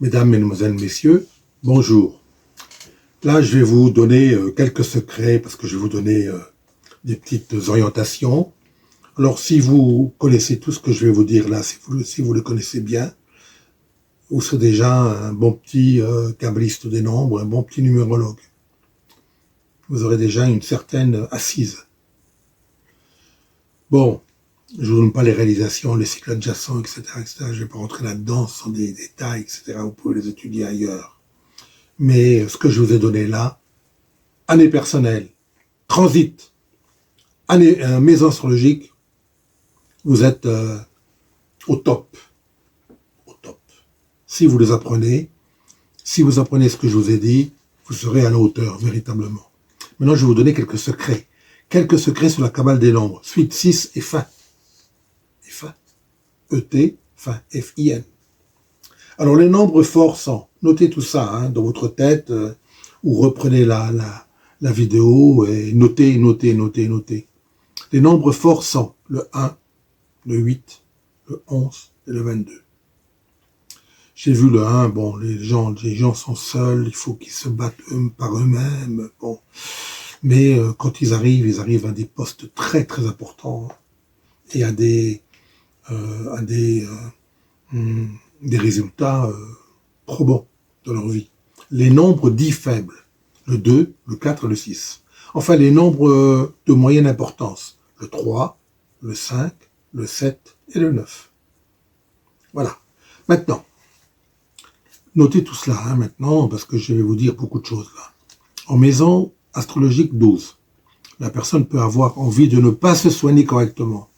Mesdames, Mesdemoiselles, Messieurs, bonjour. Là, je vais vous donner quelques secrets parce que je vais vous donner des petites orientations. Alors, si vous connaissez tout ce que je vais vous dire là, si vous le connaissez bien, vous serez déjà un bon petit kabbaliste des nombres, un bon petit numérologue. Vous aurez déjà une certaine assise. Bon, je ne vous donne pas les réalisations, les cycles adjacents, etc., etc. Je ne vais pas rentrer là-dedans, ce sont des détails, etc. Vous pouvez les étudier ailleurs. Mais ce que je vous ai donné là, année personnelle, transit, année, maison astrologique, vous êtes au top. Au top. Si vous les apprenez, si vous apprenez ce que je vous ai dit, vous serez à la hauteur, véritablement. Maintenant, je vais vous donner quelques secrets. Quelques secrets sur la cabale des nombres. Suite 6 et fin. Et fin. E-T, fin. F-I-N. Alors, les nombres forts sont, notez tout ça dans votre tête, ou reprenez la vidéo et notez. Les nombres forts sont le 1, le 8, le 11 et le 22. J'ai vu le 1, bon, les gens sont seuls, il faut qu'ils se battent par eux-mêmes, bon. Mais quand ils arrivent à des postes très très importants et à des résultats probants dans leur vie. Les nombres dits faibles, le 2, le 4 et le 6. Enfin, les nombres de moyenne importance, le 3, le 5, le 7 et le 9. Voilà. Maintenant, notez tout cela maintenant, parce que je vais vous dire beaucoup de choses là. En maison astrologique 12, la personne peut avoir envie de ne pas se soigner correctement.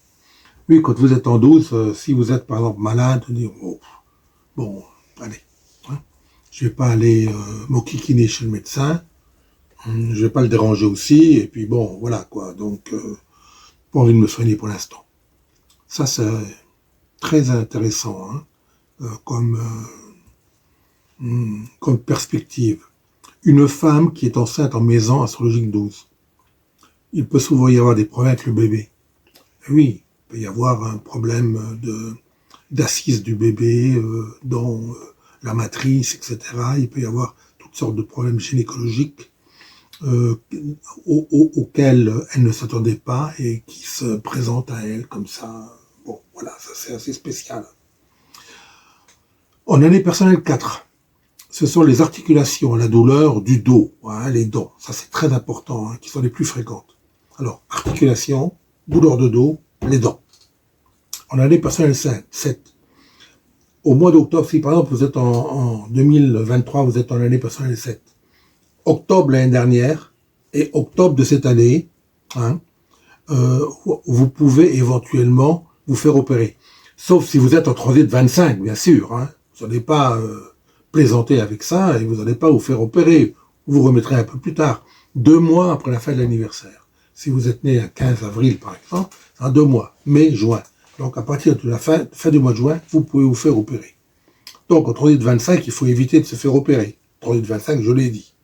Oui, quand vous êtes en 12, si vous êtes par exemple malade, vous dites, oh, bon, allez, je vais pas aller m'enquiquiner chez le médecin, je vais pas le déranger aussi, et puis bon, voilà quoi, donc pas envie de me soigner pour l'instant. Ça, c'est très intéressant comme perspective. Une femme qui est enceinte en maison astrologique 12, il peut souvent y avoir des problèmes avec le bébé. Et oui, il peut y avoir un problème d'assise du bébé dans la matrice, etc. Il peut y avoir toutes sortes de problèmes gynécologiques auxquels elle ne s'attendait pas et qui se présentent à elle comme ça. Bon, voilà, ça c'est assez spécial. En année personnelle 4, ce sont les articulations, la douleur du dos, les dents. Ça c'est très important, qui sont les plus fréquentes. Alors, articulation, douleur de dos, les dents. En année personnelle 7, au mois d'octobre, si par exemple vous êtes en 2023, vous êtes en année personnelle 7, octobre l'année dernière et octobre de cette année, vous pouvez éventuellement vous faire opérer. Sauf si vous êtes en transit 25, bien sûr. Vous n'allez pas plaisanter avec ça et vous n'allez pas vous faire opérer. Vous remettrez un peu plus tard, 2 mois après la fin de l'anniversaire. Si vous êtes né à 15 avril, par exemple, c'est 2 mois, mai, juin. Donc à partir de la fin du mois de juin, vous pouvez vous faire opérer. Donc en transit 25, il faut éviter de se faire opérer. Transit 25, je l'ai dit.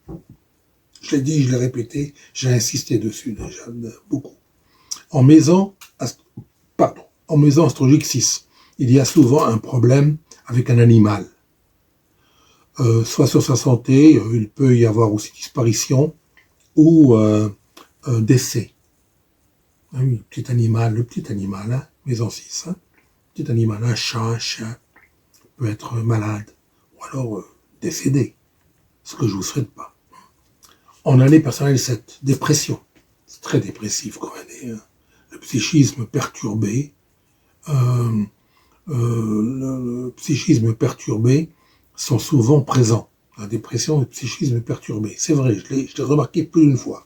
Je l'ai dit, je l'ai répété, j'ai insisté dessus déjà beaucoup. En maison astrologique 6, il y a souvent un problème avec un animal. Soit sur sa santé, il peut y avoir aussi disparition ou décès. Oui, le petit animal, maison 6, petit animal, un chat, un chien, peut être malade ou alors décédé, ce que je vous souhaite pas. En année personnelle 7, dépression. C'est très dépressif comme année. Le psychisme perturbé. Le psychisme perturbé sont souvent présents. La dépression et le psychisme perturbé. C'est vrai, je l'ai remarqué plus d'une fois.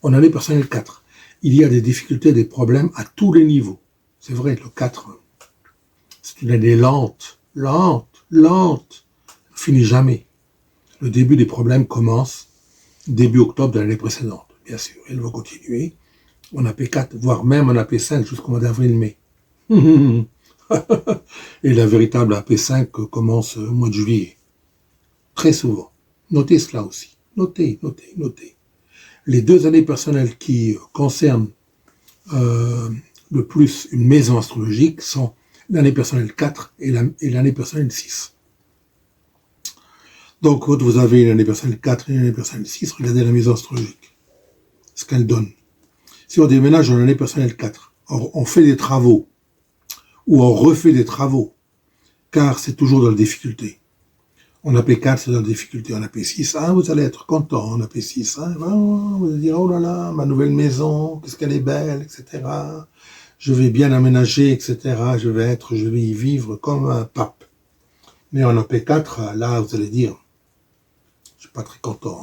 En année personnelle 4, il y a des difficultés, des problèmes à tous les niveaux. C'est vrai, le 4, c'est une année lente, finit jamais. Le début des problèmes commence début octobre de l'année précédente, bien sûr. Elle va continuer en AP4, voire même en AP5 jusqu'au mois d'avril-mai. Et la véritable AP5 commence au mois de juillet. Très souvent. Notez cela aussi. Notez. Les 2 années personnelles qui concernent le plus une maison astrologique sont l'année personnelle 4 et l'année personnelle 6. Donc, quand vous avez une année personnelle 4 et une année personnelle 6, regardez la maison astrologique, ce qu'elle donne. Si on déménage en année personnelle 4, on fait des travaux, ou on refait des travaux, car c'est toujours dans la difficulté. En AP4, c'est dans la difficulté. En AP6, vous allez être content. En AP6, vous allez dire, oh là là, ma nouvelle maison, qu'est-ce qu'elle est belle, etc. Je vais bien aménager, etc. Je vais y vivre comme un pape. Mais en AP4, là, vous allez dire, je suis pas très content.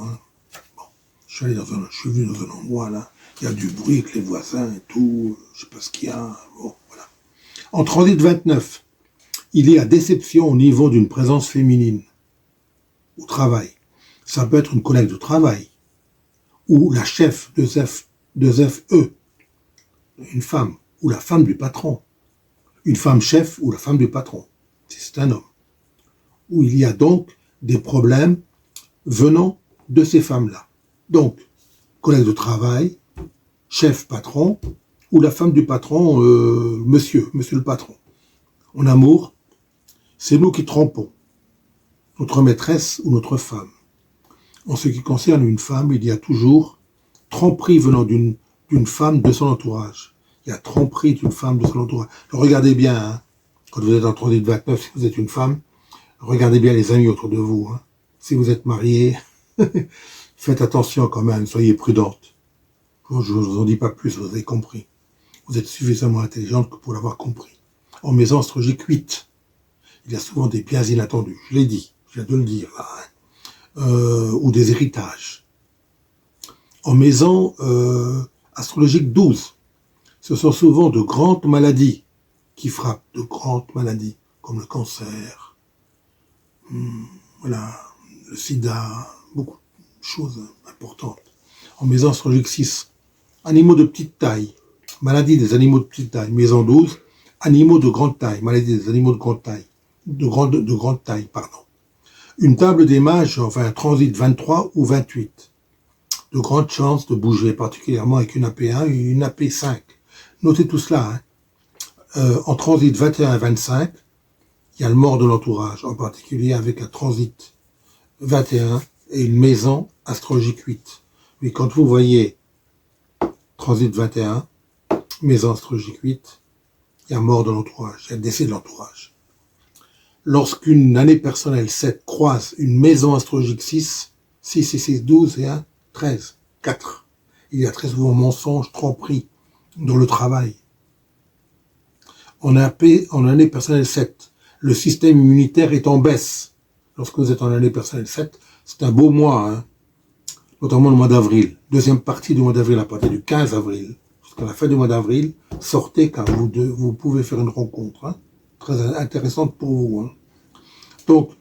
Bon, je suis venu dans un endroit, là, il y a du bruit avec les voisins et tout, je sais pas ce qu'il y a. Bon, voilà. En transit 29, il y a déception au niveau d'une présence féminine au travail. Ça peut être une collègue de travail, ou la chef de FE, une femme, ou la femme du patron, une femme chef ou la femme du patron, si c'est un homme. Où il y a donc des problèmes venant de ces femmes-là. Donc, collègue de travail, chef patron, ou la femme du patron, monsieur le patron. En amour, c'est nous qui trompons notre maîtresse ou notre femme. En ce qui concerne une femme, il y a toujours tromperie venant d'une femme de son entourage. Il y a tromperie d'une femme de son entourage. Alors, regardez bien, quand vous êtes en transit 29, si vous êtes une femme, regardez bien les amis autour de vous. Si vous êtes marié, faites attention quand même, soyez prudente. Je ne vous en dis pas plus, vous avez compris. Vous êtes suffisamment intelligente pour l'avoir compris. En maison astrologique 8, il y a souvent des biens inattendus. Je l'ai dit, je viens de le dire là. Ou des héritages. En maison astrologique 12, ce sont souvent de grandes maladies qui frappent, de grandes maladies, comme le cancer, voilà, le sida, beaucoup de choses importantes. En maison astrologique 6, animaux de petite taille, maladie des animaux de petite taille. Maison 12, animaux de grande taille, maladie des animaux de grande taille, de grande taille, pardon. Une table des mages, enfin un transit 23 ou 28. De grandes chances de bouger, particulièrement avec une AP1 et une AP5. Notez tout cela. En transit 21 et 25, il y a le mort de l'entourage, en particulier avec un transit 21 et une maison astrologique 8. Mais quand vous voyez transit 21, maison astrologique 8, il y a mort de l'entourage, il y a décès de l'entourage. Lorsqu'une année personnelle 7 croise une maison astrologique 6, 6, 6, 6, 12 et 1, 13, 4. Il y a très souvent mensonge, tromperie dans le travail. En année personnelle 7, le système immunitaire est en baisse. Lorsque vous êtes en année personnelle 7, c'est un beau mois, notamment le mois d'avril. Deuxième partie du mois d'avril, à partir du 15 avril, jusqu'à la fin du mois d'avril, sortez car vous pouvez faire une rencontre très intéressante pour vous. Donc,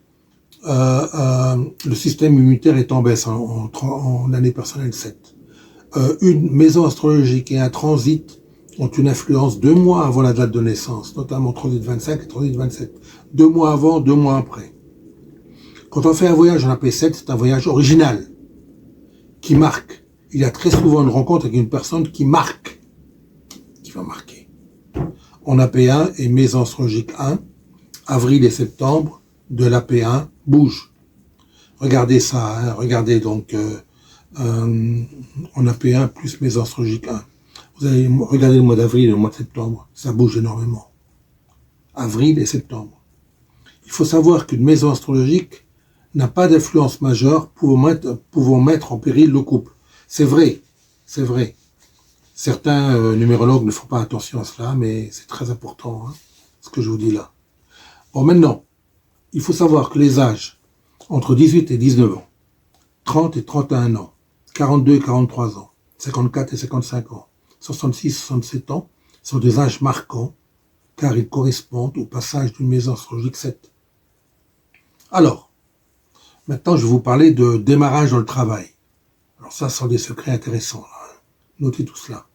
le système immunitaire est en baisse en année personnelle 7. Une maison astrologique et un transit ont une influence 2 mois avant la date de naissance, notamment transit 25 et transit 27. 2 mois avant, 2 mois après. Quand on fait un voyage en AP7, c'est un voyage original, qui marque. Il y a très souvent une rencontre avec une personne qui marque, qui va marquer. En AP1 et maison astrologique 1, avril et septembre, de l'AP1 bouge. Regardez ça, regardez donc en AP1 plus maison astrologique 1. Vous allez regarder le mois d'avril et le mois de septembre, ça bouge énormément. Avril et septembre. Il faut savoir qu'une maison astrologique n'a pas d'influence majeure pouvant mettre en péril le couple. C'est vrai, c'est vrai. Certains numérologues ne font pas attention à cela, mais c'est très important, ce que je vous dis là. Bon, maintenant, il faut savoir que les âges entre 18 et 19 ans, 30 et 31 ans, 42 et 43 ans, 54 et 55 ans, 66 et 67 ans sont des âges marquants car ils correspondent au passage d'une maison astrologique 7. Alors, maintenant je vais vous parler de démarrage dans le travail. Alors ça, ce sont des secrets intéressants. Notez tout cela.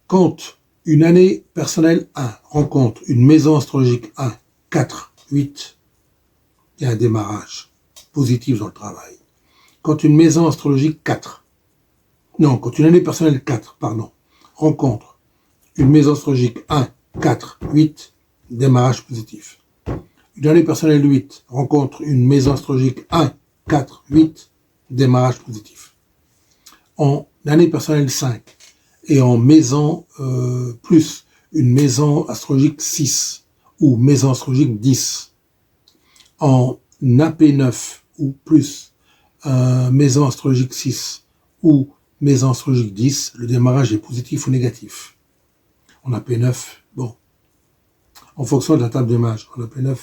Quand une année personnelle 1 rencontre une maison astrologique 1, 4, 8, il y a un démarrage positif dans le travail. Quand une maison astrologique 4, quand une année personnelle 4, rencontre une maison astrologique 1, 4, 8, démarrage positif. Une année personnelle 8 rencontre une maison astrologique 1, 4, 8, démarrage positif. En année personnelle 5 et en maison plus une maison astrologique 6 ou maison astrologique 10, en AP9 ou plus maison astrologique 6 ou maison astrologique 10, le démarrage est positif ou négatif. En AP9, bon, en fonction de la table des mages, en AP9,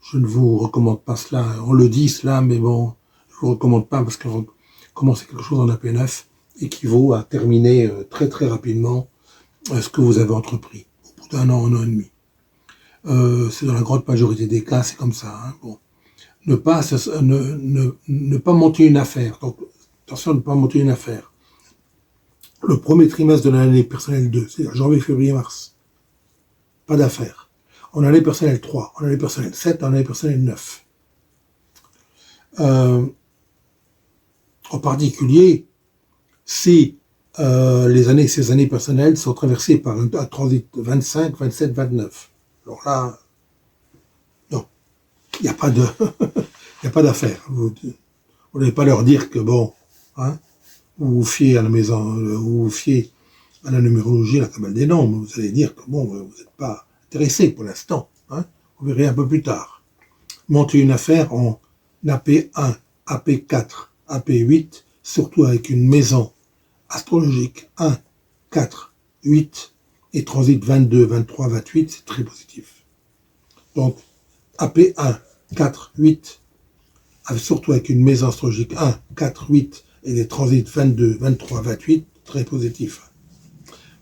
je ne vous recommande pas cela. On le dit cela, mais bon, je ne vous recommande pas parce que commencer quelque chose en AP9 équivaut à terminer très très rapidement ce que vous avez entrepris, au bout d'un an, un an et demi. C'est dans la grande majorité des cas, c'est comme ça. Hein. Bon. Ne pas monter une affaire. Donc, attention, ne pas monter une affaire. Le premier trimestre de l'année personnelle 2, c'est-à-dire janvier, février, mars. Pas d'affaires. En année personnelle 3, en année personnelle 7, en année personnelle 9. En particulier, si ces années personnelles sont traversées par un transit 25, 27, 29. Alors là, non, il n'y a pas de, il n'y a pas d'affaire. Vous n'allez pas leur dire que bon, hein, vous vous fiez à la maison, vous vous fiez à la numérologie, à la cabale des nombres. Vous allez dire que bon, vous n'êtes pas intéressé pour l'instant. Hein, vous verrez un peu plus tard. Montez une affaire en AP1, AP4, AP8, surtout avec une maison astrologique 1, 4, 8 et transit 22, 23, 28, c'est très positif. Donc, AP1, 4, 8, surtout avec une maison astrologique 1, 4, 8 et des transits 22, 23, 28, très positif.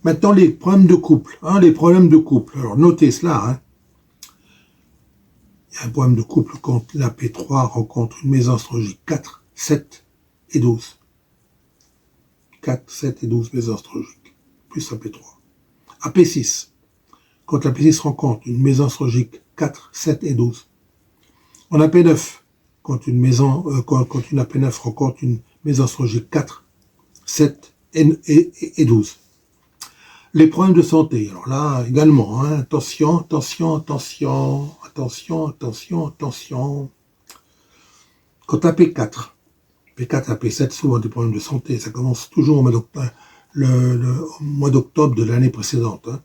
Maintenant, les problèmes de couple. Hein, les problèmes de couple. Alors, notez cela. Hein. Il y a un problème de couple quand l'AP3 rencontre une maison astrologique 4, 7 et 12. 4, 7 et 12 maisons astrologiques, plus AP3. AP6, quand l'AP6 rencontre une maison astrologique 4, 7 et 12. En AP9, quand une AP9 rencontre une maison astrologique 4, 7 et 12. Les problèmes de santé, alors là également, hein, attention. Quand AP4, P4 à P7, souvent des problèmes de santé. Ça commence toujours au mois d'octobre de l'année précédente. Hein.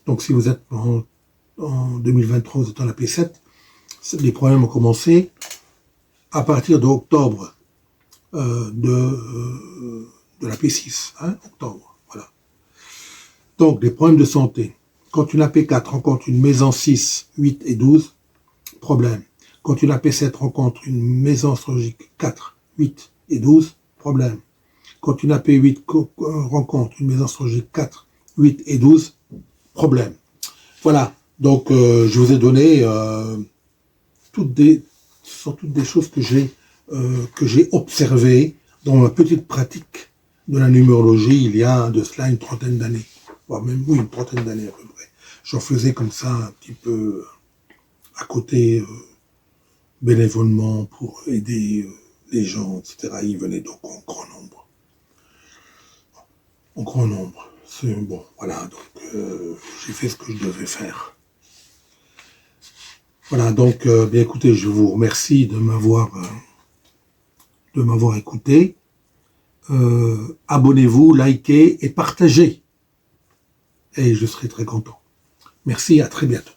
Donc si vous êtes en 2023, vous êtes en P7, les problèmes ont commencé à partir d'octobre de la P6. Hein, octobre, voilà. Donc les problèmes de santé. Quand une AP4 rencontre une maison 6, 8 et 12, problème. Quand une AP7 rencontre une maison astrologique 4, 8 et 12, problème. Quand une AP8 rencontre une maison astrologique 4, 8 et 12, problème. Voilà, donc je vous ai donné ce sont toutes des choses que j'ai observées dans ma petite pratique de la numérologie il y a de cela une trentaine d'années. Voire même, oui, une trentaine d'années à peu près. J'en faisais comme ça un petit peu à côté bénévolement pour aider les gens, etc. Ils venaient donc en grand nombre. En grand nombre. C'est bon, voilà, donc j'ai fait ce que je devais faire. Voilà, donc bien écoutez, je vous remercie de m'avoir écouté. Abonnez-vous, likez et partagez. Et je serai très content. Merci, à très bientôt.